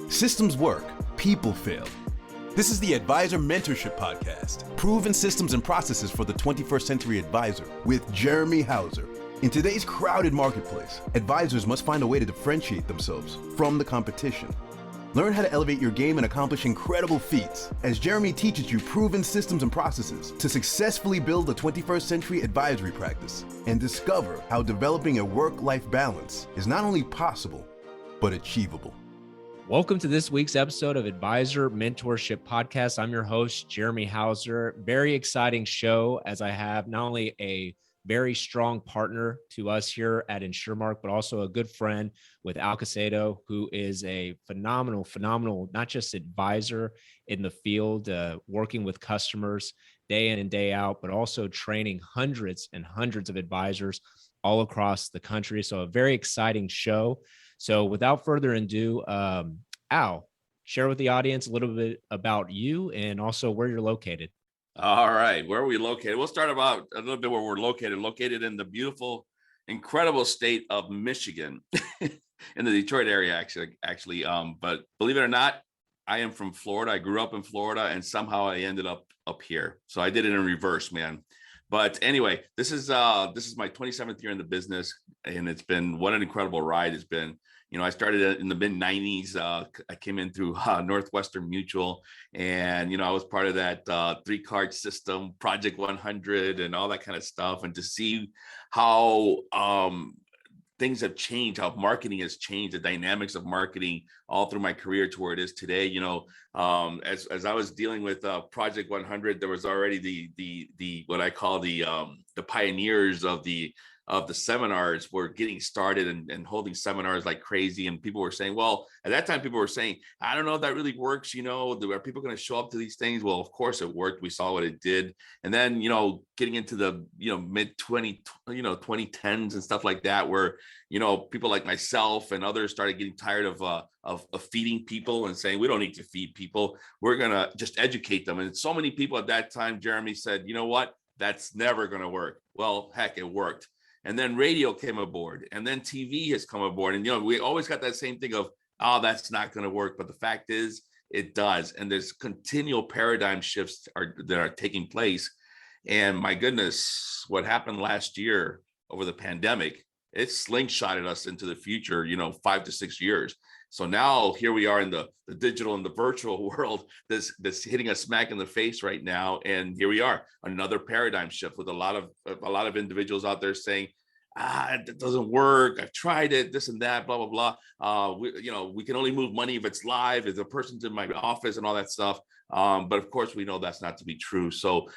Systems work, people fail. This is the Advisor Mentorship Podcast, proven systems and processes for the 21st century advisor with Jeremy Hauser. In today's crowded marketplace, advisors must find a way to differentiate themselves from the competition. Learn how to elevate your game and accomplish incredible feats as Jeremy teaches you proven systems and processes to successfully build a 21st century advisory practice and discover how developing a work-life balance is not only possible, but achievable. Welcome to this week's episode of Advisor Mentorship Podcast. I'm your host, Jeremy Hauser. Very exciting show as I have not only a very strong partner to us here at InsureMark, but also a good friend with Caicedo, who is a phenomenal, not just advisor in the field, working with customers day in and day out, but also training hundreds and hundreds of advisors all across the country. So a very exciting show. So without further ado, Al, share with the audience a little bit about you and also where you're located. All right. Where are we located? We'll start about a little bit where we're located in the beautiful, incredible state of Michigan in the Detroit area, actually. But believe it or not, I am from Florida. I grew up in Florida and somehow I ended up here. So I did it in reverse, man. But anyway, this is my 27th year in the business, and it's been what an incredible ride it's been. You know, I started in the mid 90s. I came in through Northwestern Mutual, and, you know, I was part of that 3-card system, Project 100 and all that kind of stuff. And to see how things have changed, how marketing has changed, the dynamics of marketing all through my career to where it is today. You know, as I was dealing with Project 100, there was already the what I call the pioneers of the seminars were getting started and holding seminars like crazy. And people were saying, well, at that time, people were saying, I don't know if that really works. You know, are people going to show up to these things? Well, of course it worked. We saw what it did. And then, you know, getting into the, mid 2010s and stuff like that, where, you know, people like myself and others started getting tired of feeding people and saying, we don't need to feed people. We're going to just educate them. And so many people at that time, Jeremy, said, you know what, that's never going to work. Well, heck, it worked. And then radio came aboard, and then TV has come aboard. And, you know, we always got that same thing of, oh, that's not going to work. But the fact is, it does. And there's continual paradigm shifts that are taking place. And my goodness, what happened last year over the pandemic, it slingshotted us into the future, 5 to 6 years. So now here we are in the digital and the virtual world that's hitting us smack in the face right now. And here we are, another paradigm shift with a lot of individuals out there saying, it doesn't work. I've tried it, this and that, blah, blah, blah. We can only move money if it's live, if the person's in my office and all that stuff. But of course, we know that's not to be true. So,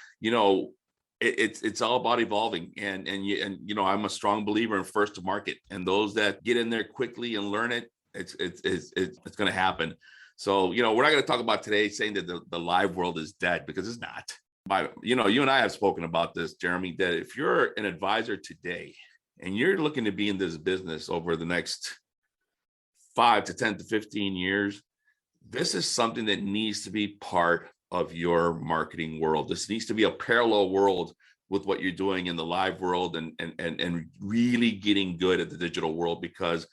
it's all about evolving. And I'm a strong believer in first to market, and those that get in there quickly and learn it, it's going to happen. So, we're not going to talk about today saying that the live world is dead, because it's not. But, you and I have spoken about this, Jeremy, that if you're an advisor today and you're looking to be in this business over the next 5 to 10 to 15 years, this is something that needs to be part of your marketing world. This needs to be a parallel world with what you're doing in the live world, and really getting good at the digital world, because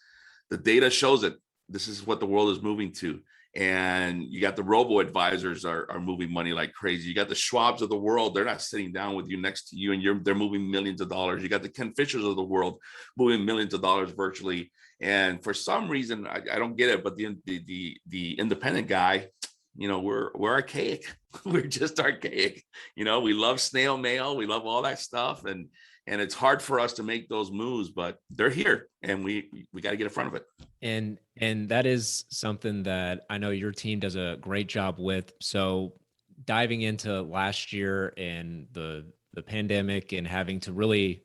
the data shows it. This is what the world is moving to. And you got the robo advisors are moving money like crazy. You got the Schwabs of the world. They're not sitting down with you next to you, and they're moving millions of dollars. You got the Ken Fishers of the world moving millions of dollars virtually. And for some reason, I don't get it, but the independent guy, we're archaic. We're just archaic. We love snail mail. We love all that stuff. And it's hard for us to make those moves, but they're here, and we got to get in front of it. And that is something that I know your team does a great job with. So diving into last year and the pandemic and having to really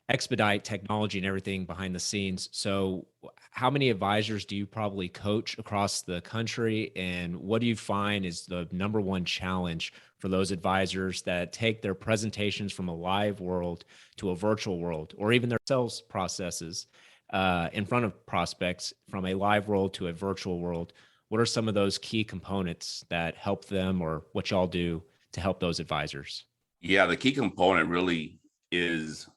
expedite technology and everything behind the scenes. So how many advisors do you probably coach across the country? And what do you find is the number one challenge for those advisors that take their presentations from a live world to a virtual world, or even their sales processes in front of prospects from a live world to a virtual world? What are some of those key components that help them, or what y'all do to help those advisors? Yeah, the key component really is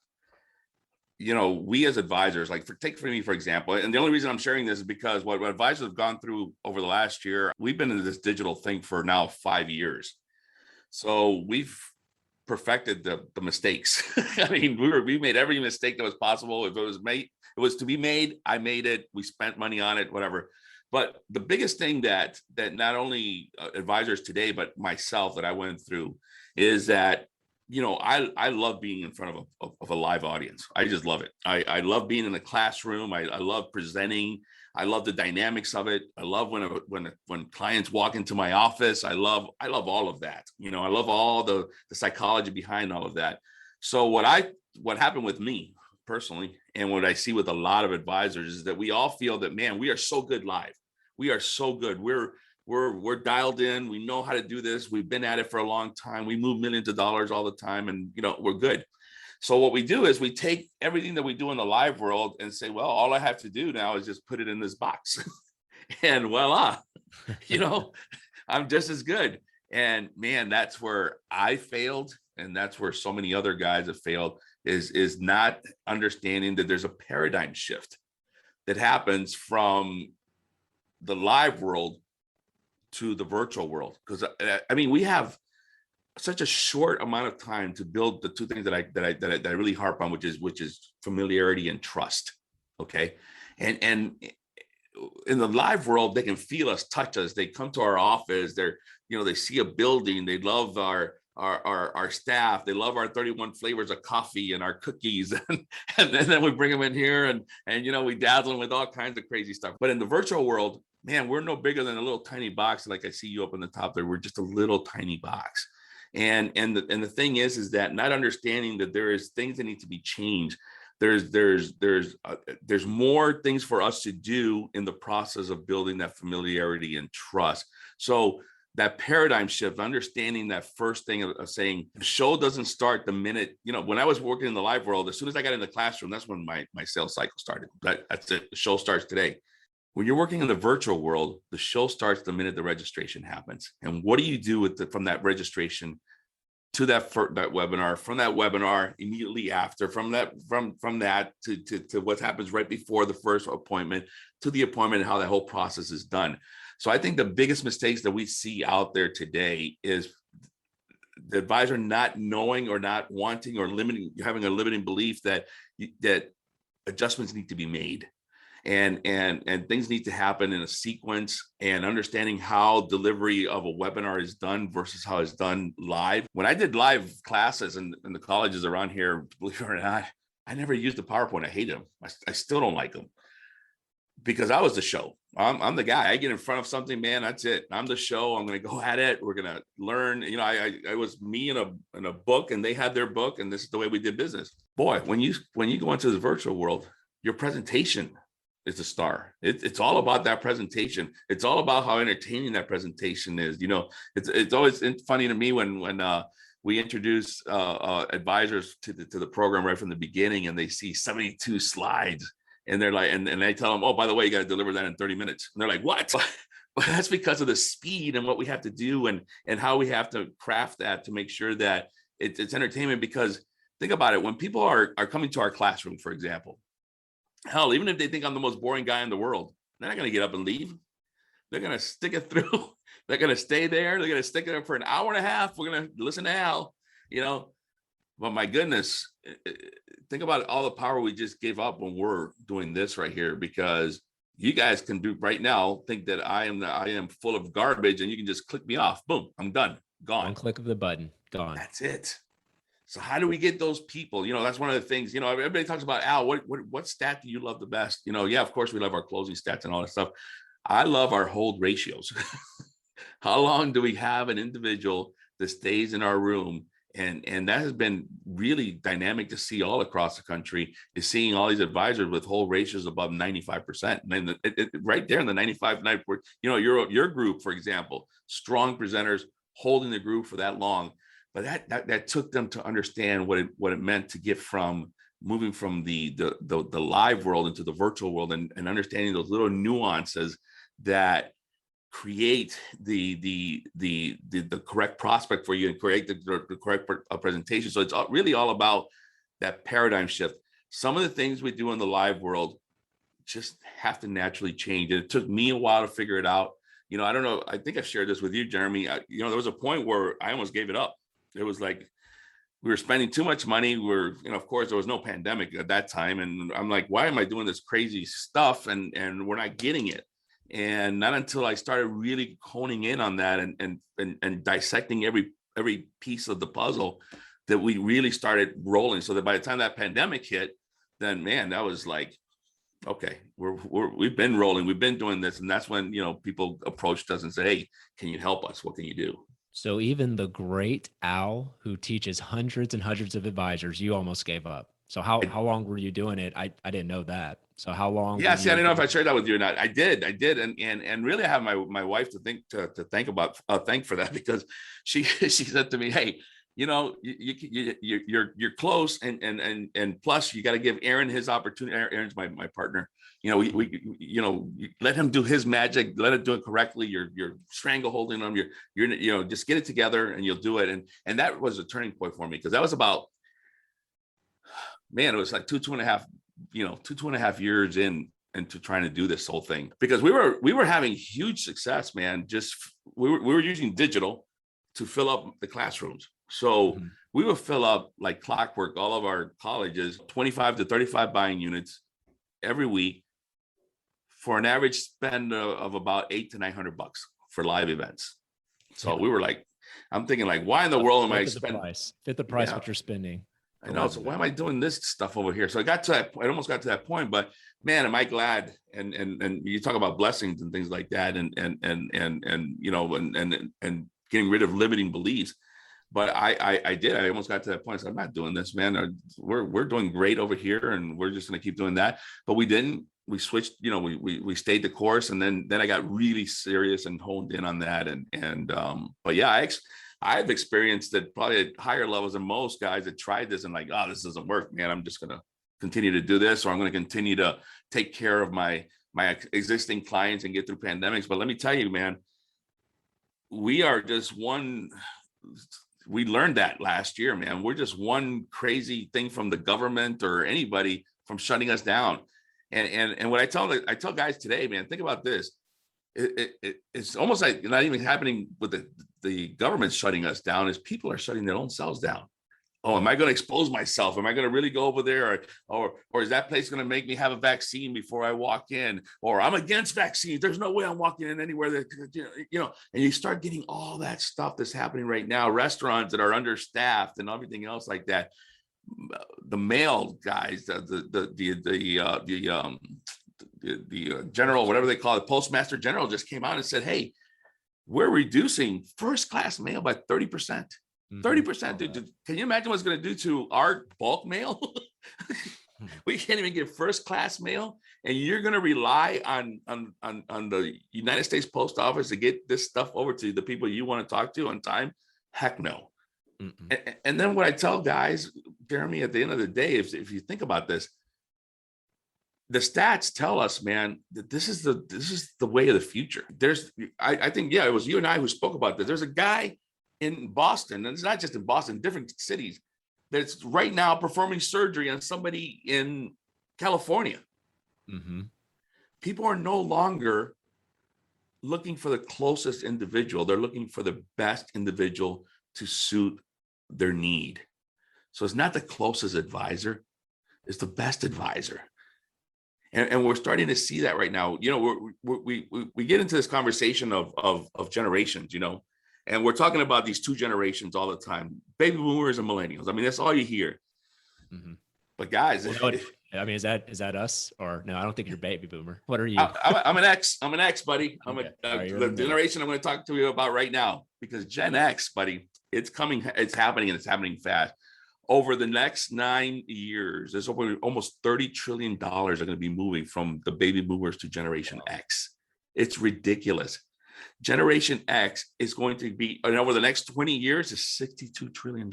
we as advisors, like take for me, for example, and the only reason I'm sharing this is because what advisors have gone through over the last year, we've been in this digital thing for now 5 years. So we've perfected the mistakes. I mean, we made every mistake that was possible. If it was to be made, I made it. We spent money on it, whatever. But the biggest thing that not only advisors today, but myself that I went through is that, I love being in front of a live audience. I just love it. I love being in the classroom. I love presenting. I love the dynamics of it. I love when clients walk into my office. I love all of that. I love all the psychology behind all of that. So what happened with me personally, and what I see with a lot of advisors, is that we all feel that, man, we are so good live. We are so good. We're dialed in. We know how to do this. We've been at it for a long time. We move millions of dollars all the time, and we're good. So what we do is we take everything that we do in the live world and say, well, all I have to do now is just put it in this box, and voila, I'm just as good. And man, that's where I failed, and that's where so many other guys have failed, is not understanding that there's a paradigm shift that happens from the live world to the virtual world. Because we have such a short amount of time to build the two things that I really harp on, which is familiarity and trust. Okay. And in the live world, they can feel us, touch us. They come to our office. They see a building. They love our staff. They love our 31 flavors of coffee and our cookies. And then we bring them in here and we dazzle them with all kinds of crazy stuff. But in the virtual world, man, we're no bigger than a little tiny box. Like I see you up on the top there. We're just a little tiny box. And the thing is that not understanding that there is things that need to be changed. There's more things for us to do in the process of building that familiarity and trust. So that paradigm shift, understanding that first thing of saying the show doesn't start the minute, when I was working in the live world, as soon as I got in the classroom, that's when my sales cycle started. That's it. The show starts today. When you're working in the virtual world, the show starts the minute the registration happens. And what do you do from that registration to that webinar, from that webinar immediately after, from that to what happens right before the first appointment, to the appointment, and how that whole process is done. So I think the biggest mistakes that we see out there today is the advisor not knowing or not wanting or having a limiting belief that adjustments need to be made. And things need to happen in a sequence, and understanding how delivery of a webinar is done versus how it's done live. When I did live classes in the colleges around here, believe it or not, I never used the PowerPoint. I hate them. I still don't like them, because I was the show. I'm the guy. I get in front of something, man, that's it. I'm the show. I'm going to go at it. We're going to learn. I was me in a book, and they had their book, and this is the way we did business. Boy, when you go into the virtual world, your presentation is the star. It's all about that presentation. It's all about how entertaining that presentation is. It's always funny to me when we introduce advisors to the program right from the beginning, and they see 72 slides, and they're like, and I tell them, oh, by the way, you got to deliver that in 30 minutes. And they're like, what? But that's because of the speed and what we have to do, and how we have to craft that to make sure that it's entertainment. Because think about it, when people are coming to our classroom, for example, hell, even if they think I'm the most boring guy in the world, they're not going to get up and leave. They're going to stick it through. They're going to stay there. They're going to stick it up for an hour and a half. We're going to listen to Al, But my goodness, think about all the power we just gave up when we're doing this right here, because you guys can do right now, think that I am full of garbage, and you can just click me off. Boom, I'm done. Gone. One click of the button, gone. That's it. So how do we get those people? That's one of the things, everybody talks about, Al, what stat do you love the best? Yeah, of course we love our closing stats and all that stuff. I love our hold ratios. How long do we have an individual that stays in our room? And that has been really dynamic to see all across the country, is seeing all these advisors with hold ratios above 95%. And right there in the 95, your group, for example, strong presenters holding the group for that long. But that took them to understand what it meant to get from moving from the live world into the virtual world, and understanding those little nuances that create the correct prospect for you and create the correct presentation. So it's really all about that paradigm shift. some of the things we do in the live world just have to naturally change. And it took me a while to figure it out. I don't know. I think I've shared this with you, Jeremy. There was a point where I almost gave it up. It was like we were spending too much money. Of course, there was no pandemic at that time. And I'm like, why am I doing this crazy stuff? And we're not getting it. And not until I started really honing in on that and dissecting every piece of the puzzle that we really started rolling. So that by the time that pandemic hit, then man, that was like, okay, we've been rolling, we've been doing this. And that's when, people approached us and said, hey, can you help us? What can you do? So even the great Al, who teaches hundreds and hundreds of advisors, you almost gave up. So how long were you doing it? I didn't know that. So how long? Yeah, see, I don't know if I shared that with you or not. I did, and really, I have my wife to thank for that, because she said to me, hey, you're close, and plus you got to give Aaron his opportunity. Aaron's my partner. We let him do his magic, let him do it correctly. You're strangle holding him. You're just get it together and you'll do it. And that was a turning point for me, because that was about, man, it was like two and a half years into trying to do this whole thing, because we were having huge success, man. Just we were using digital to fill up the classrooms. So we would fill up like clockwork all of our colleges, 25 to 35 buying units every week, for an average spend of about $800 to $900 for live events. So we were like, I'm thinking like, why in the world am I spending? Fit the price what you're spending. I know. So why am I doing this stuff over here? So I almost got to that point, but man, am I glad. And you talk about blessings and things like that, and getting rid of limiting beliefs. But I did. I almost got to that point. So I'm not doing this, man. We're doing great over here, and we're just going to keep doing that. But we didn't. We switched. We stayed the course, and then I got really serious and honed in on that. But yeah, I've experienced it probably at higher levels than most guys that tried this and like, oh, this doesn't work, man. I'm just going to continue to do this, or I'm going to continue to take care of my existing clients and get through pandemics. But let me tell you, man, we are just one. We learned that last year, man. We're just one crazy thing from the government or anybody from shutting us down. And what I tell guys today, man, think about this. It's almost like not even happening with the government shutting us down, is people are shutting their own selves down. Oh, am I going to expose myself? Am I going to really go over there? Or is that place going to make me have a vaccine before I walk in? Or I'm against vaccines. There's no way I'm walking in anywhere that, and you start getting all that stuff that's happening right now. Restaurants that are understaffed and everything else like that. The mail guys, the general, whatever they call it, postmaster general just came out and said, hey, we're reducing first class mail by 30%. 30%. Dude, can you imagine what it's going to do to our bulk mail? We can't even get first class mail, and you're going to rely on the United States Post Office to get this stuff over to the people you want to talk to on time? Heck no. And then what I tell guys, Jeremy, at the end of the day, if you think about this, the stats tell us, man, that this is the way of the future. I think, it was you and I who spoke about this. There's a guy in Boston, and it's not just in Boston, different cities, that's right now performing surgery on somebody in California. People are no longer looking for the closest individual. They're looking for the best individual to suit their need. So it's not the closest advisor, it's the best advisor. And we're starting to see that right now. We get into this conversation of generations, and we're talking about these two generations all the time, baby boomers and millennials. I mean, that's all you hear. But guys, is that us? Or no, I don't think you're baby boomer. What are you? I'm an X, buddy. I'm okay. the generation I'm going to talk to you about right now, because Gen X, buddy, it's coming, it's happening, and it's happening fast. Over the next 9 years, there's almost $30 trillion are going to be moving from the baby boomers to Generation X. It's ridiculous. Generation X is going to be, and over the next 20 years, is $62 trillion.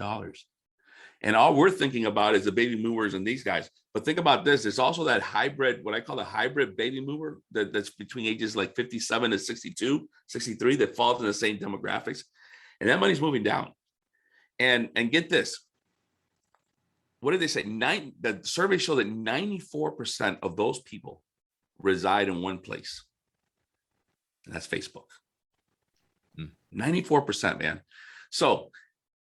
And all we're thinking about is the baby boomers and these guys. But think about this. There's also that hybrid, what I call the hybrid baby boomer, that's between ages like 57 to 62, 63, that falls in the same demographics. And that money's moving down. And get this. what did they say? The survey showed that 94% of those people reside in one place, and that's Facebook. 94%, man. So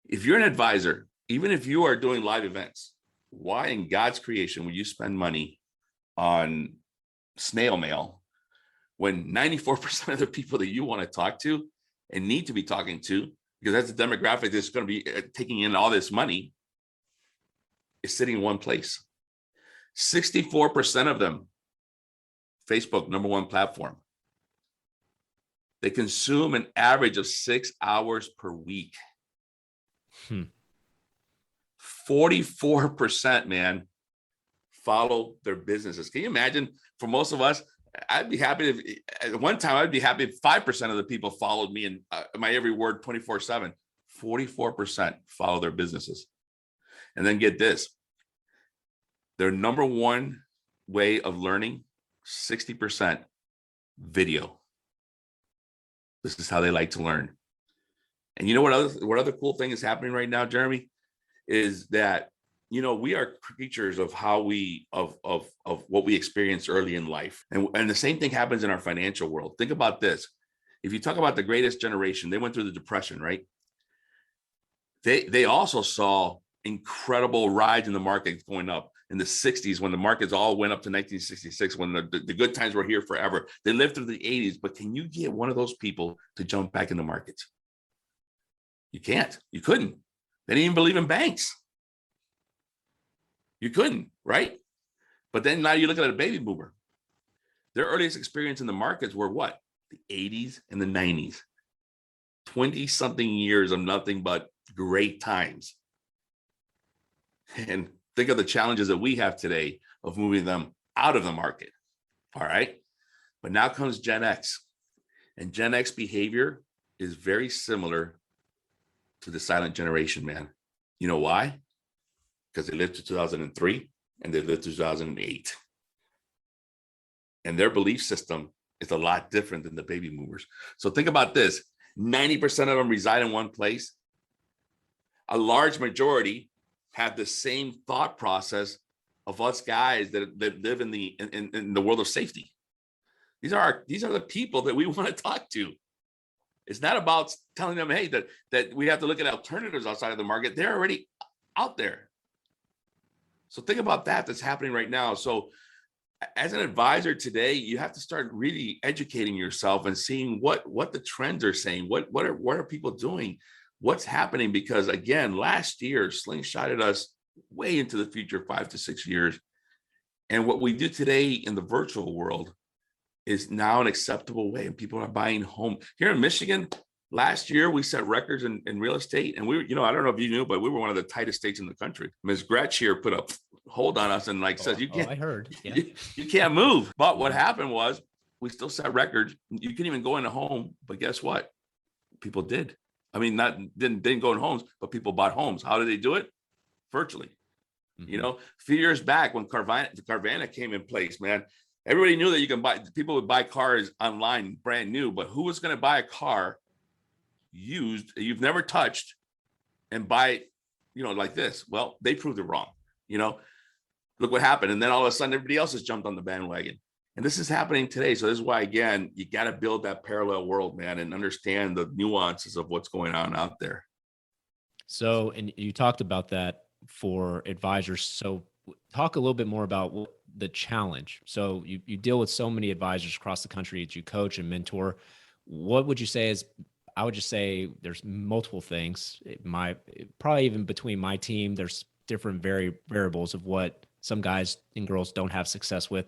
if you're an advisor, even if you are doing live events, why in God's creation would you spend money on snail mail when 94% of the people that you want to talk to and need to be talking to, because that's the demographic that's going to be taking in all this money, is sitting in one place? 64% of them, Facebook, number one platform. They consume an average of 6 hours per week. 44%, man, follow their businesses. Can you imagine? For most of us, I'd be happy if at one time I'd be happy if 5% of the people followed me and my every word 24/7. 44% follow their businesses. And then get this, their number one way of learning, 60% video. This is how they like to learn. And you know what other cool thing is happening right now, Jeremy, is that, you know, we are creatures of how we of what we experienced early in life. And the same thing happens in our financial world. Think about this. If you talk about the greatest generation, they went through the Depression, right? They also saw incredible rides in the market going up in the 60s when the markets all went up to 1966, when the good times were here forever. They lived through the 80s, but can you get one of those people to jump back in the markets? You can't. You couldn't. They didn't even believe in banks. You couldn't, right? But then now you look at a baby boomer. Their earliest experience in the markets were what? The 80s and the 90s. 20-something years of nothing but great times. And think of the challenges that we have today of moving them out of the market. All right. But now comes Gen X. And Gen X behavior is very similar to the silent generation, man. You know why? Because they lived to 2003 and they lived to 2008. And their belief system is a lot different than the baby boomers. So think about this. 90% of them reside in one place. A large majority have the same thought process of us guys that live in the world of safety. These are the people that we want to talk to. It's not about telling them, hey, that we have to look at alternatives outside of the market. They're already out there. So think about that's happening right now. So as an advisor today, you have to start really educating yourself and seeing what the trends are saying. What are people doing? What's happening? Because again, last year slingshotted us way into the future, 5 to 6 years. And what we do today in the virtual world is now an acceptable way, and people are buying home. Here in Michigan, last year we set records in real estate, and we were, I don't know if you knew, but we were one of the tightest states in the country. Ms. Gretsch here put a hold on us and says, you can't. I heard. Yeah. You can't move. But what happened was we still set records. You couldn't even go in a home, but guess what? People did. I mean, didn't go in homes, but people bought homes. How did they do it? Virtually. Mm-hmm. A few years back when Carvana came in place, man, everybody knew that people would buy cars online brand new, but who was going to buy a car used you've never touched and buy it, like this? Well, they proved it wrong. Look what happened. And then all of a sudden, everybody else has jumped on the bandwagon. And this is happening today. So this is why, again, you got to build that parallel world, man, and understand the nuances of what's going on out there. So, and you talked about that for advisors. So talk a little bit more about the challenge. So you deal with so many advisors across the country that you coach and mentor. What would you say is, I would just say there's multiple things. Probably even between my team, there's different variables of what some guys and girls don't have success with.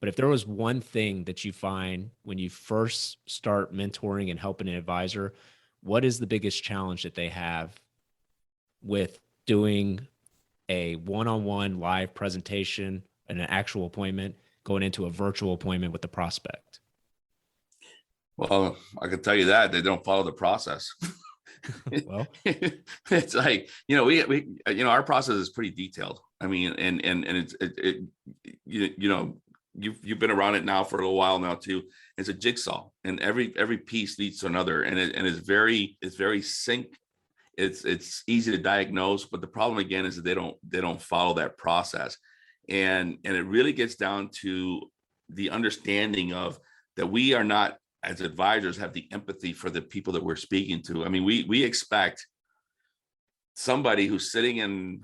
But if there was one thing that you find when you first start mentoring and helping an advisor, what is the biggest challenge that they have with doing a one-on-one live presentation and an actual appointment going into a virtual appointment with the prospect? Well, I can tell you that they don't follow the process. Well, it's like, we our process is pretty detailed. I mean, and it's you've been around it now for a little while now too. It's a jigsaw, and every piece leads to another, and it's very it's easy to diagnose, but the problem again is that they don't follow that process. And it really gets down to the understanding of that we are not, as advisors, have the empathy for the people that we're speaking to. I mean, we expect somebody who's sitting in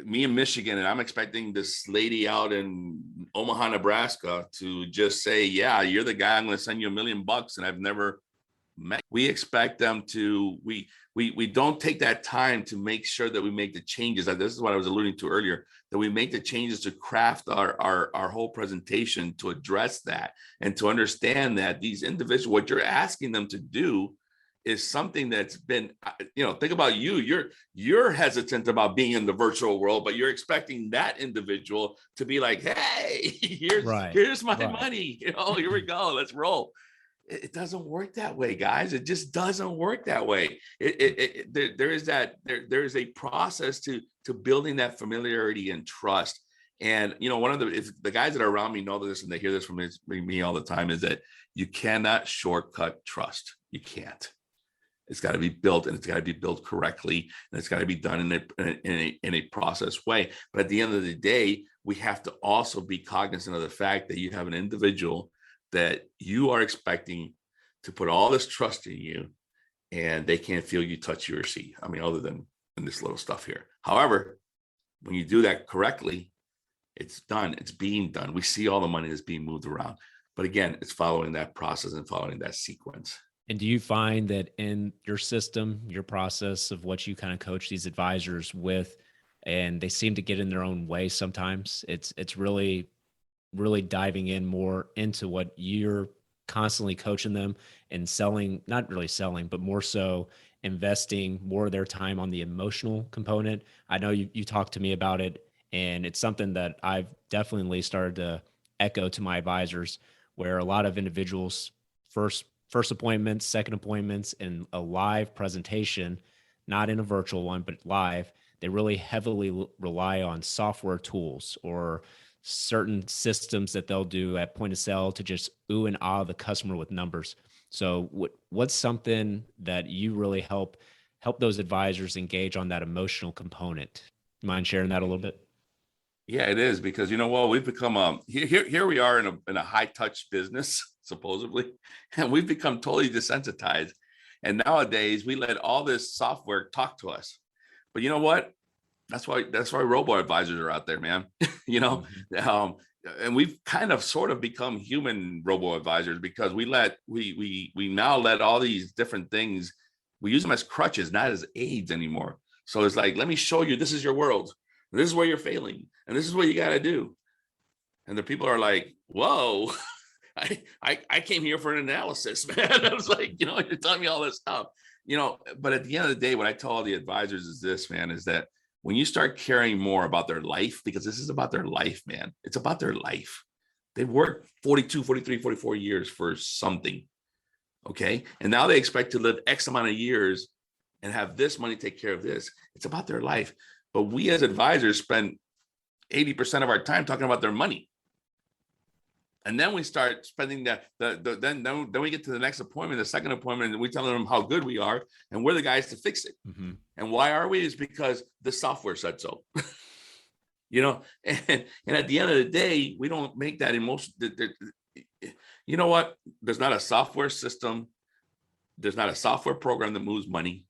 me in Michigan, and I'm expecting this lady out in Omaha, Nebraska to just say, yeah, you're the guy, I'm going to send you $1 million and I've never met. We expect them to, we don't take that time to make sure that we make the changes. This is what I was alluding to earlier, that we make the changes to craft our whole presentation to address that and to understand that these individuals, what you're asking them to do is something that's been, think about you're hesitant about being in the virtual world, but you're expecting that individual to be like, hey, here's my money, here we go, let's roll. It doesn't work that way, guys. It just doesn't work that way. There is a process to building that familiarity and trust. And one of the guys that are around me know this, and they hear this from me all the time, is that you cannot shortcut trust. You can't. It's got to be built, and it's got to be built correctly, and it's got to be done in a process way. But at the end of the day, we have to also be cognizant of the fact that you have an individual that you are expecting to put all this trust in you, and they can't feel you, touch you, or see. I mean, other than in this little stuff here. However, when you do that correctly, it's done. It's being done. We see all the money that's being moved around. But again, it's following that process and following that sequence. And do you find that in your system, your process of what you kind of coach these advisors with, and they seem to get in their own way sometimes? It's really diving in more into what you're constantly coaching them and selling, not really selling, but more so investing more of their time on the emotional component. I know you talked to me about it, and it's something that I've definitely started to echo to my advisors, where a lot of individuals first appointments, second appointments, and a live presentation, not in a virtual one, but live, they really heavily rely on software tools or certain systems that they'll do at point of sale to just ooh and ah the customer with numbers. So what's something that you really help those advisors engage on that emotional component? You mind sharing that a little bit? Yeah, it is, because we've become here we are in a high touch business, supposedly, and we've become totally desensitized. And nowadays we let all this software talk to us. But you know what? That's why robo advisors are out there, man. And we've kind of sort of become human robo advisors, because we now let all these different things, we use them as crutches, not as aids anymore. So it's like, let me show you, this is your world. This is where you're failing, and this is what you got to do. And the people are like, whoa, I came here for an analysis, man. I was like, you're telling me all this stuff, but at the end of the day, what I tell all the advisors is this, man, is that when you start caring more about their life, because this is about their life, man, it's about their life. They've worked 42, 43, 44 years for something. Okay. And now they expect to live X amount of years and have this money take care of this. It's about their life. But we as advisors spend 80% of our time talking about their money. And then we start spending then we get to the next appointment, the second appointment, and we tell them how good we are, and we're the guys to fix it. Mm-hmm. And why are we? Is because the software said so. And at the end of the day, we don't make that emotion. You know what? There's not a software system. There's not a software program that moves money.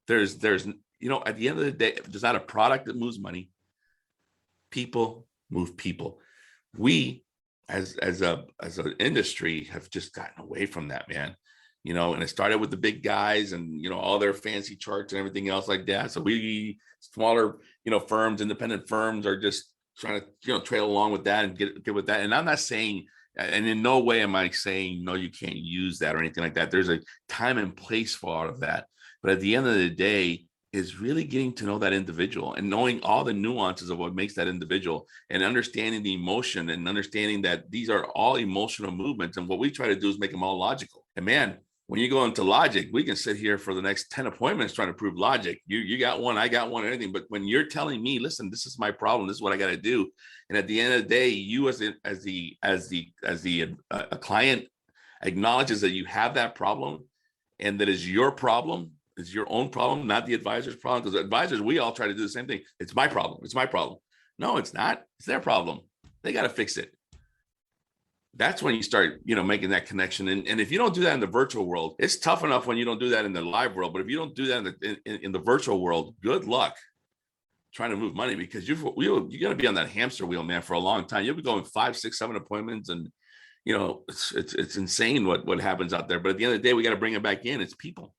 There's at the end of the day, there's not a product that moves money. People move people. We as an industry have just gotten away from that, man. And it started with the big guys and all their fancy charts and everything else like that. So we smaller firms, independent firms, are just trying to trail along with that and get with that. And I'm not saying, and in no way am I saying no, you can't use that or anything like that. There's a time and place for all of that. But at the end of the day, is really getting to know that individual and knowing all the nuances of what makes that individual, and understanding the emotion and understanding that these are all emotional movements. And what we try to do is make them all logical. And man, when you go into logic, we can sit here for the next 10 appointments trying to prove logic. You got one, I got one, anything. But when you're telling me, listen, this is my problem, this is what I got to do. And at the end of the day, you as a client acknowledges that you have that problem and that is your problem, It's your own problem, not the advisor's problem. Because advisors, we all try to do the same thing. It's my problem. It's my problem. No, it's not. It's their problem. They got to fix it. That's when you start, making that connection. And if you don't do that in the virtual world, it's tough enough when you don't do that in the live world. But if you don't do that in the virtual world, good luck trying to move money, because you're going to be on that hamster wheel, man, for a long time. You'll be going 5, 6, 7 appointments, and it's insane what happens out there. But at the end of the day, we got to bring it back in. It's people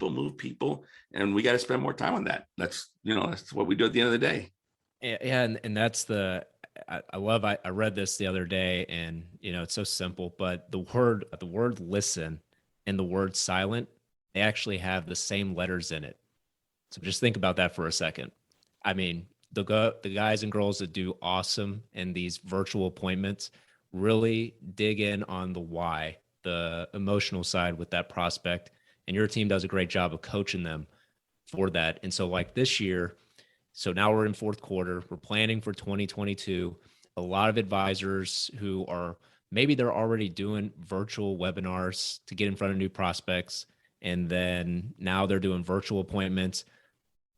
move people, and we got to spend more time on that. That's what we do at the end of the day. Yeah, and that's I read this the other day, and it's so simple, but the word listen and the word silent, they actually have the same letters in it. So just think about that for a second. I mean, the guys and girls that do awesome in these virtual appointments really dig in on the why, the emotional side with that prospect, and your team does a great job of coaching them for that. And so like this year, so now we're in fourth quarter, we're planning for 2022. A lot of advisors who are, maybe they're already doing virtual webinars to get in front of new prospects. And then now they're doing virtual appointments,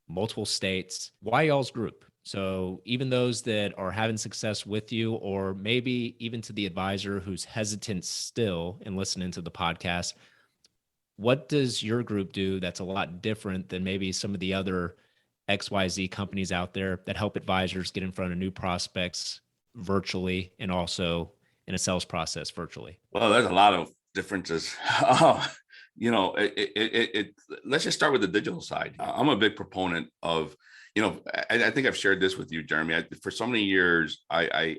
multiple states. Why y'all's group? So even those that are having success with you, or maybe even to the advisor who's hesitant still in listening to the podcast, what does your group do that's a lot different than maybe some of the other XYZ companies out there that help advisors get in front of new prospects virtually and also in a sales process virtually? Well, there's a lot of differences. Let's just start with the digital side. I'm a big proponent of, I think I've shared this with you, Jeremy. For so many years, I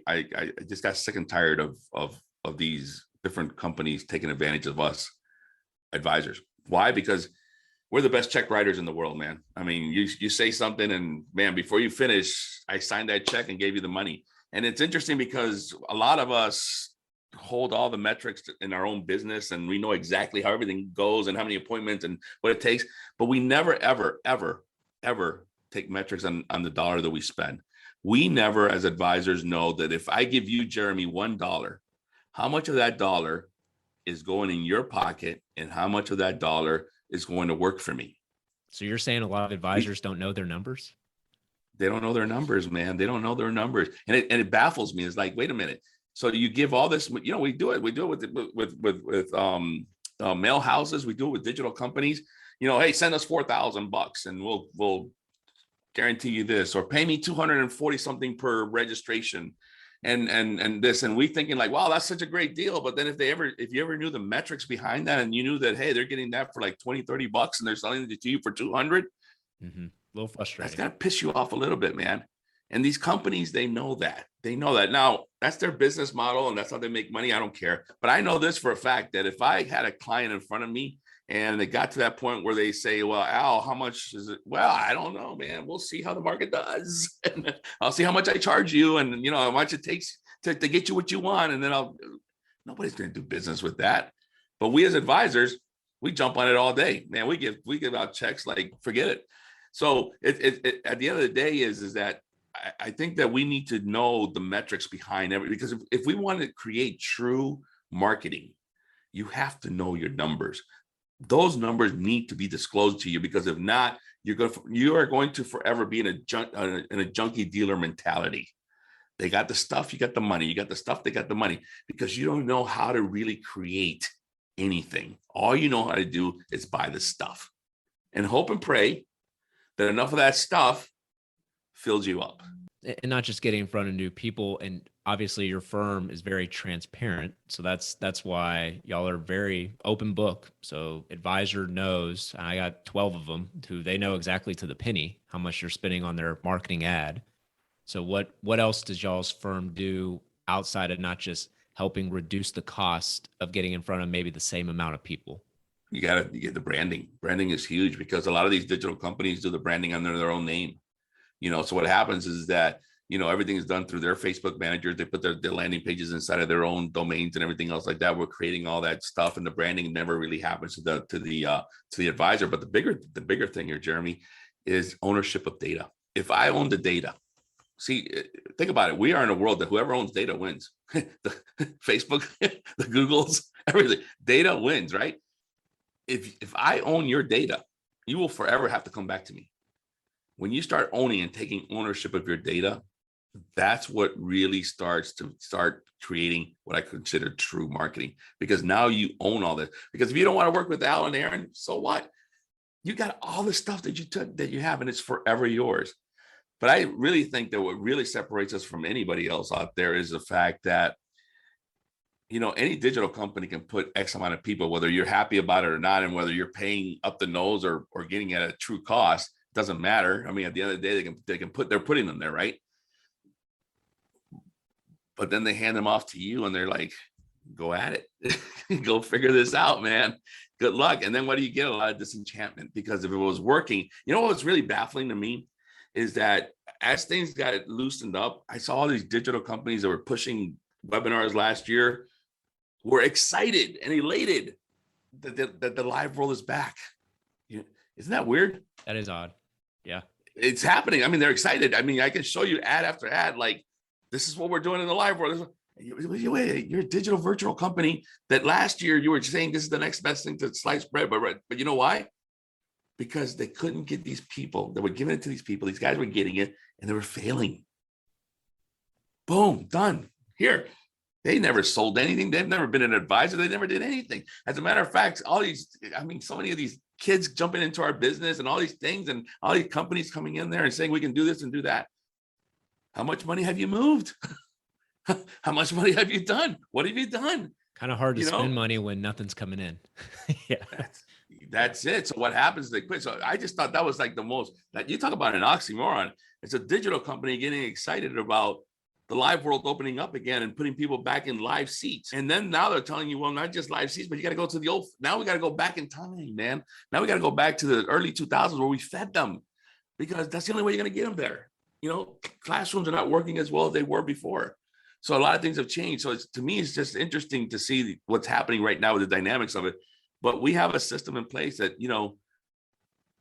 just got sick and tired of these different companies taking advantage of us advisors. Why? Because we're the best check writers in the world, man. I mean, you say something, and man, before you finish, I signed that check and gave you the money. And it's interesting because a lot of us hold all the metrics in our own business, and we know exactly how everything goes and how many appointments and what it takes, but we never, ever, ever, ever take metrics on the dollar that we spend. We never, as advisors, know that if I give you, Jeremy, $1, how much of that dollar is going in your pocket and how much of that dollar is going to work for me. So you're saying a lot of advisors don't know their numbers? They don't know their numbers, man. They don't know their numbers. And it baffles me. It's like, wait a minute. So you give all this, we do it with mail houses. We do it with digital companies. Hey, send us $4,000 and we'll guarantee you this, or pay me 240 something per registration. And this, and we thinking like, wow, that's such a great deal. But then if you ever knew the metrics behind that, and you knew that, hey, they're getting that for like $20-$30 and they're selling it to you for 200, a little frustrating. That's got to piss you off a little bit, man. And these companies, they know that. Now that's their business model and that's how they make money. I don't care. But I know this for a fact, that if I had a client in front of me and it got to that point where they say, well, Al, how much is it? Well, I don't know, man. We'll see how the market does. And I'll see how much I charge you and, how much it takes to get you what you want. And then nobody's going to do business with that. But we as advisors, we jump on it all day, man. We give out checks like, forget it. So it at the end of the day is that I think that we need to know the metrics behind everything, because if we want to create true marketing, you have to know your numbers. Those numbers need to be disclosed to you, because if not, you are going to forever be in a junkie dealer mentality. They got the stuff, you got the money. You got the stuff, they got the money, because you don't know how to really create anything. All you know how to do is buy the stuff and hope and pray that enough of that stuff fills you up. And not just getting in front of new people. And obviously your firm is very transparent. So that's why y'all are very open book. So advisor knows, I got 12 of them who they know exactly to the penny how much you're spending on their marketing ad. So what else does y'all's firm do outside of not just helping reduce the cost of getting in front of maybe the same amount of people? You get the branding. Branding is huge, because a lot of these digital companies do the branding under their own name. So what happens is that, everything is done through their Facebook managers. They put their landing pages inside of their own domains and everything else like that. We're creating all that stuff, and the branding never really happens to the advisor. But the bigger thing here, Jeremy, is ownership of data. If I own the data, see, think about it. We are in a world that whoever owns data wins. The Facebook, the Googles, everything. Data wins, right? If I own your data, you will forever have to come back to me. When you start owning and taking ownership of your data, that's what really starts creating what I consider true marketing, because now you own all this. Because if you don't want to work with Al and Aaron, so what? You got all the stuff that you have, and it's forever yours. But I really think that what really separates us from anybody else out there is the fact that, any digital company can put X amount of people, whether you're happy about it or not, and whether you're paying up the nose or getting at a true cost, doesn't matter. I mean, at the end of the day, they're putting them there, right? But then they hand them off to you and they're like, go at it. Go figure this out, man. Good luck. And then what do you get? A lot of disenchantment, because if it was working, what's really baffling to me is that as things got loosened up, I saw all these digital companies that were pushing webinars last year were excited and elated that the live world is back. Isn't that weird? That is odd. Yeah. It's happening. I mean, they're excited. I mean, I can show you ad after ad, like, this is what we're doing in the live world. You're a digital virtual company that last year you were saying this is the next best thing to sliced bread. But you know why? Because they couldn't get these people. They were giving it to these people. These guys were getting it and they were failing. Boom, done. Here. They never sold anything. They've never been an advisor. They never did anything. As a matter of fact, so many of these kids jumping into our business and all these things and all these companies coming in there and saying we can do this and do that. How much money have you moved? How much money have you done? What have you done? Kind of hard to spend money when nothing's coming in. Yeah. That's it. So what happens? They quit. So I just thought that was like the most, like, you talk about an oxymoron. It's a digital company getting excited about the live world opening up again and putting people back in live seats. And then now they're telling you, well, not just live seats, but you got to go to now we got to go back in time, man. Now we got to go back to the early 2000s where we fed them, because that's the only way you're going to get them there. Classrooms are not working as well as they were before. So a lot of things have changed. So to me, it's just interesting to see what's happening right now with the dynamics of it. But we have a system in place that,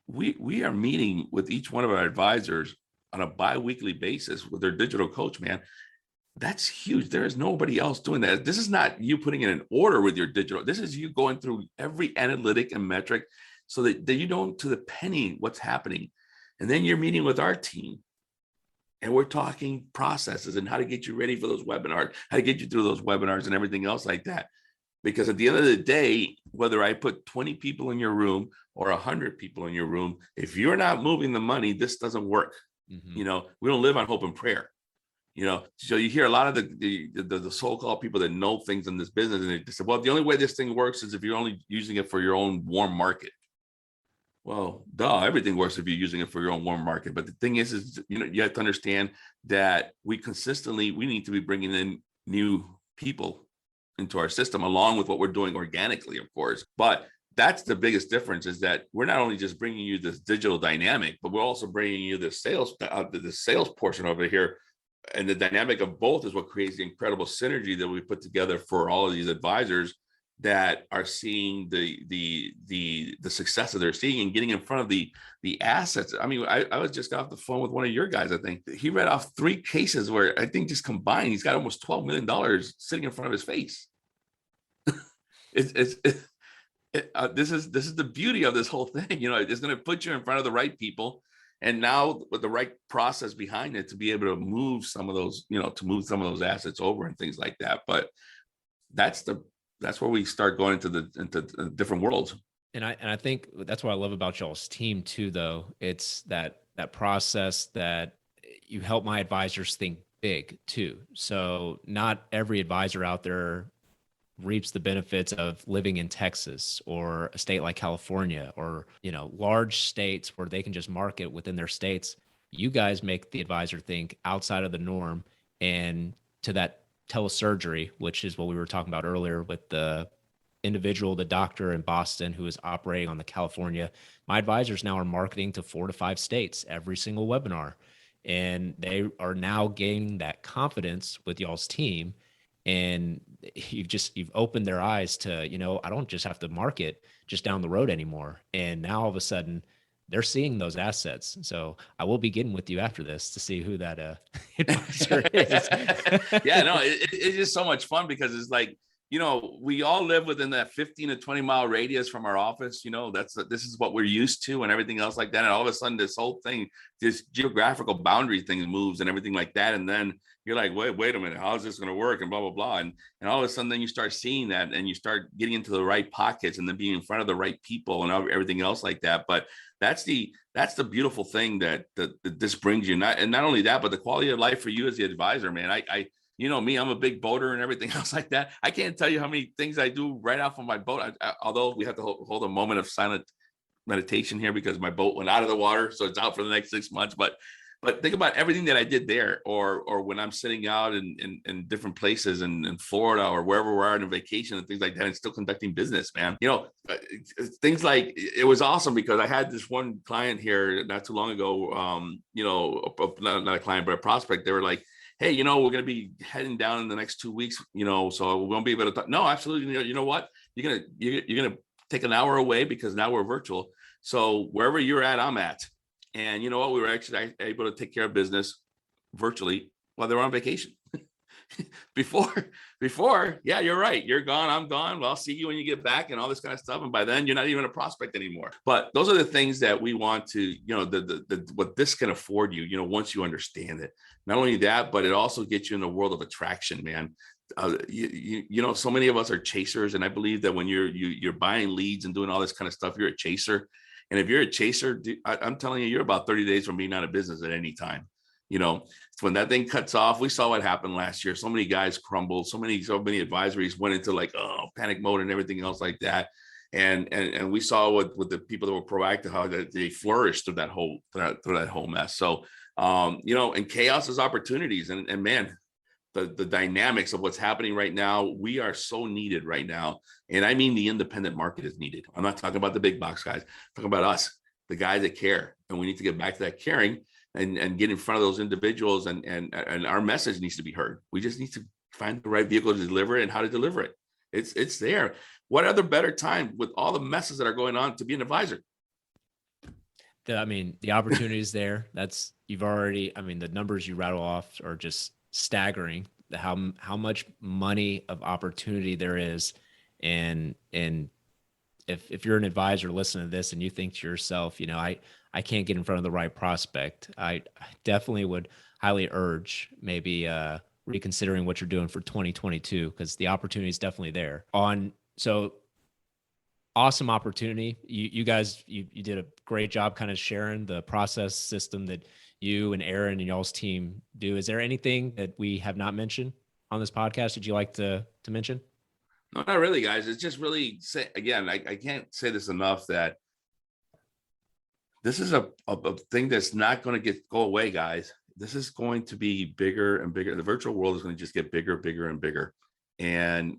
we are meeting with each one of our advisors on a bi-weekly basis with their digital coach, man. That's huge. There is nobody else doing that. This is not you putting in an order with your digital. This is you going through every analytic and metric so that you know to the penny what's happening. And then you're meeting with our team and we're talking processes and how to get you ready for those webinars, how to get you through those webinars and everything else like that. Because at the end of the day, whether I put 20 people in your room or 100 people in your room, if you're not moving the money, this doesn't work. Mm-hmm. We don't live on hope and prayer. So you hear a lot of the so-called people that know things in this business, and they say, well, the only way this thing works is if you're only using it for your own warm market. Well, everything works if you're using it for your own warm market. But the thing is you have to understand that we need to be bringing in new people into our system, along with what we're doing organically, of course. But that's the biggest difference, is that we're not only just bringing you this digital dynamic, but we're also bringing you the sales portion over here. And the dynamic of both is what creates the incredible synergy that we put together for all of these advisors that are seeing the success that they're seeing and getting in front of the assets. I mean, I was just off the phone with one of your guys. I think he read off 3 cases where I think just combined, he's got almost $12 million sitting in front of his face. This is the beauty of this whole thing. It's going to put you in front of the right people. And now with the right process behind it to be able to move some of those, assets over and things like that. But that's where we start going into different worlds. And I think that's what I love about y'all's team too, though. It's that process that you help my advisors think big too. So not every advisor out there reaps the benefits of living in Texas or a state like California or, large states where they can just market within their states. You guys make the advisor think outside of the norm and to that telesurgery, which is what we were talking about earlier with the individual, the doctor in Boston who is operating on the California. My advisors now are marketing to 4 to 5 states every single webinar. And they are now gaining that confidence with y'all's team. And you've opened their eyes to, I don't just have to market just down the road anymore. And now all of a sudden they're seeing those assets. So I will be getting with you after this to see who that advisor is. Yeah, no, it's just so much fun because it's like, we all live within that 15 to 20 mile radius from our office. This is what we're used to and everything else like that. And all of a sudden this whole thing, this geographical boundary thing moves and everything like that. And then you're like, wait a minute, how is this going to work? And blah, blah, blah. And all of a sudden then you start seeing that and you start getting into the right pockets and then being in front of the right people and everything else like that. But that's the beautiful thing that this brings you. Not only that, but the quality of life for you as the advisor, man. Me, I'm a big boater and everything else like that. I can't tell you how many things I do right off of my boat. Although we have to hold a moment of silent meditation here because my boat went out of the water, so it's out for the next 6 months. But think about everything that I did there, or when I'm sitting out in different places in Florida or wherever we're on vacation and things like that, and still conducting business, man. Things like it was awesome because I had this one client here not too long ago. Not a client, but a prospect. They were like, hey, we're going to be heading down in the next 2 weeks, so we won't be able to talk. No, absolutely. You know what? You're going to take an hour away because now we're virtual. So wherever you're at, I'm at. And you know what? We were actually able to take care of business virtually while they were on vacation. Before, yeah, you're right. You're gone. I'm gone. Well, I'll see you when you get back and all this kind of stuff. And by then you're not even a prospect anymore. But those are the things that we want to, what this can afford you, once you understand it. Not only that, but it also gets you in the world of attraction, man. So many of us are chasers. And I believe that when you're buying leads and doing all this kind of stuff, you're a chaser. And if you're a chaser, I'm telling you, you're about 30 days from being out of business at any time. When that thing cuts off, we saw what happened last year. So many guys crumbled. So many advisories went into panic mode and everything else like that. And we saw with the people that were proactive, how they flourished through that whole mess. So, and chaos is opportunities. And man, the dynamics of what's happening right now, we are so needed right now. And I mean, the independent market is needed. I'm not talking about the big box guys. I'm talking about us, the guys that care. And we need to get back to that caring and get in front of those individuals, and our message needs to be heard. We just need to find the right vehicle to deliver it and how to deliver it. It's there. What other better time with all the messes that are going on to be an advisor? The opportunity is there. The numbers you rattle off are just staggering. How much money of opportunity there is. And if you're an advisor listening to this and you think to yourself, I can't get in front of the right prospect, I definitely would highly urge maybe reconsidering what you're doing for 2022, because the opportunity is definitely there. So awesome opportunity. You guys, you did a great job kind of sharing the process system that you and Aaron and y'all's team do. Is there anything that we have not mentioned on this podcast that you like to mention? No, not really, guys. It's just really, again, I can't say this enough, that this is a thing that's not going to go away, guys. This is going to be bigger and bigger. The virtual world is going to just get bigger, bigger, and bigger. And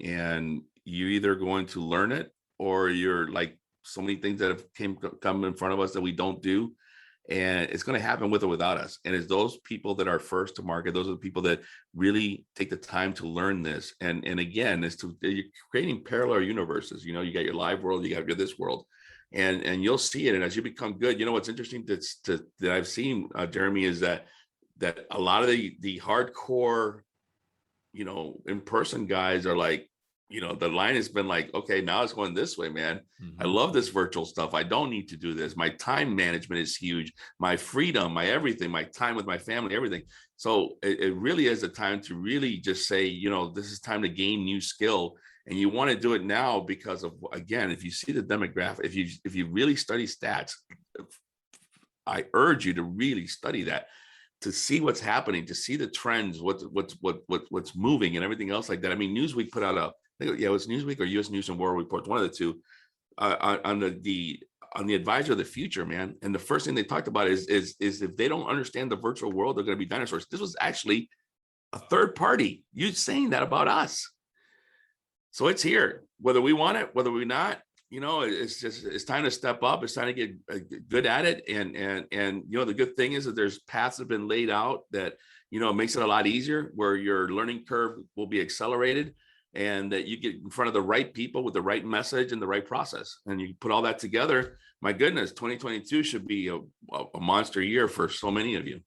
you're either going to learn it, or you're like so many things that have come in front of us that we don't do. And it's going to happen with or without us. And it's those people that are first to market. Those are the people that really take the time to learn this. And again, you're creating parallel universes. You got your live world, you got this world, and you'll see it. And as you become good, what's interesting that I've seen, Jeremy, is that a lot of the hardcore, in-person guys are like, the line has been like, okay, now it's going this way, man. Mm-hmm. I love this virtual stuff. I don't need to do this. My time management is huge. My freedom, my everything, my time with my family, everything. So it really is a time to really just say, this is time to gain new skill. And you want to do it now because of, again, if you see the demographic, if you really study stats, I urge you to really study that, to see what's happening, to see the trends, what's moving and everything else like that. I mean, Newsweek put out it was Newsweek or U.S. News and World Report, one of the two, on the advisor of the future, man. And the first thing they talked about is if they don't understand the virtual world, they're going to be dinosaurs. This was actually a third party saying that about us. So it's here, whether we want it, whether we're not. It's time to step up. It's time to get good at it. And the good thing is that there's paths that have been laid out that it makes it a lot easier, where your learning curve will be accelerated, and that you get in front of the right people with the right message and the right process. And you put all that together, my goodness, 2022 should be a monster year for so many of you.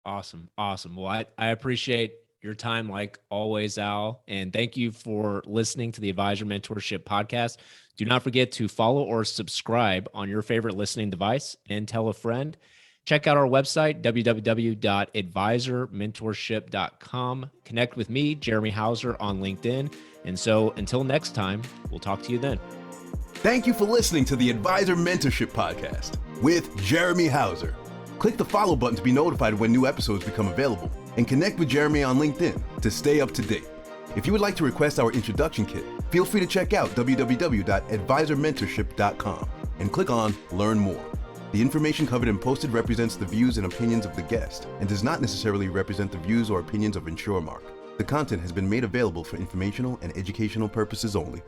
Awesome. Well, I appreciate your time like always, Al. And thank you for listening to the Advisor Mentorship Podcast. Do not forget to follow or subscribe on your favorite listening device and tell a friend. Check out our website, www.advisormentorship.com. Connect with me, Jeremy Hauser, on LinkedIn. And so until next time, we'll talk to you then. Thank you for listening to the Advisor Mentorship Podcast with Jeremy Hauser. Click the follow button to be notified when new episodes become available, and connect with Jeremy on LinkedIn to stay up to date. If you would like to request our introduction kit, feel free to check out www.advisormentorship.com and click on Learn More. The information covered and posted represents the views and opinions of the guest and does not necessarily represent the views or opinions of InsureMark. The content has been made available for informational and educational purposes only.